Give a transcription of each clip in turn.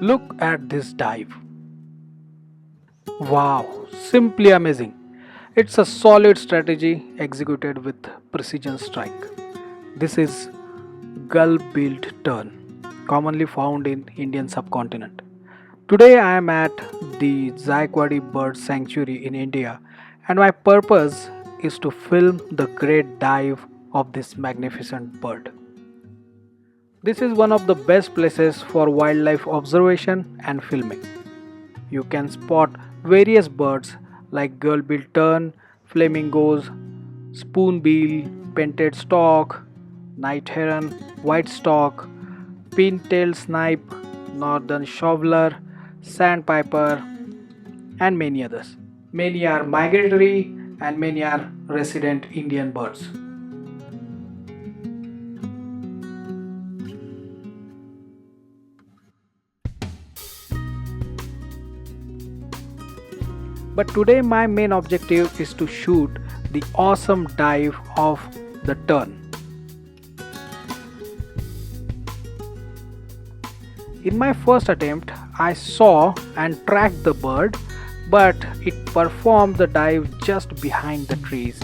Look at this dive. Wow, simply amazing. It's a solid strategy executed with precision strike. This is gull-billed tern, commonly found in Indian subcontinent. Today I am at the Jaikwadi Bird Sanctuary in India, and my purpose is to film the great dive of this magnificent bird. This is one of the best places for wildlife observation and filming. You can spot various birds like gull-billed tern, flamingos, spoonbill, painted stork, night heron, white stork, pin-tailed snipe, northern shoveler, sandpiper, and many others. Many are migratory and many are resident Indian birds. But today my main objective is to shoot the awesome dive of the tern. In my first attempt, I saw and tracked the bird, but it performed the dive just behind the trees.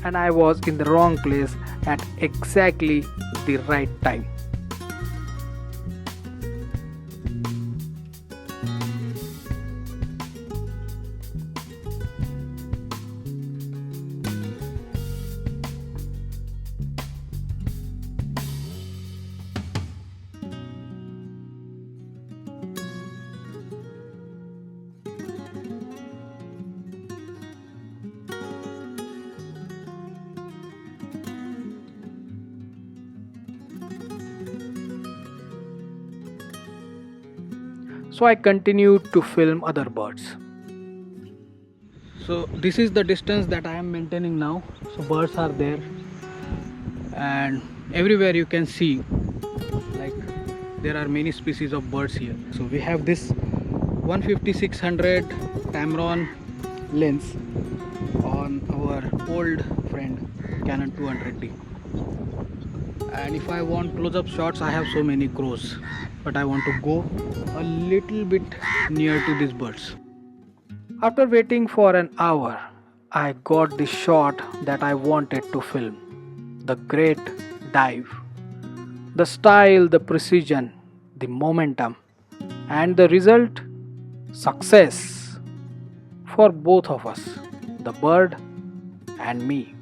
And I was in the wrong place at exactly the right time. So I continued to film other birds. So this is the distance that I am maintaining now. So birds are there, and everywhere you can see like there are many species of birds here. So we have this 150-600 Tamron lens on our old friend Canon 200D. And if I want close-up shots, I have so many crows, but I want to go a little bit near to these birds. After waiting for an hour, I got the shot that I wanted to film. The great dive. The style, the precision, the momentum, and the result, success for both of us, the bird and me.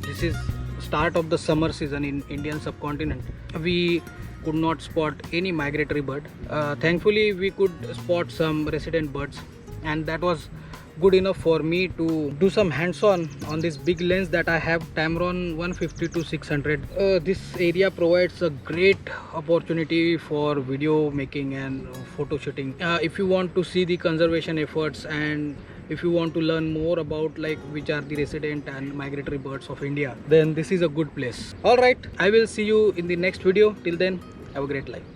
This is start of the summer season in Indian subcontinent. We could not spot any migratory bird. Thankfully we could spot some resident birds, and that was good enough for me to do some hands-on on this big lens that I have, Tamron 150-600. This area provides a great opportunity for video making and photo shooting. If you want to see the conservation efforts, and if you want to learn more about like which are the resident and migratory birds of India, then this is a good place. All right, I will see you in the next video. Till then, have a great life.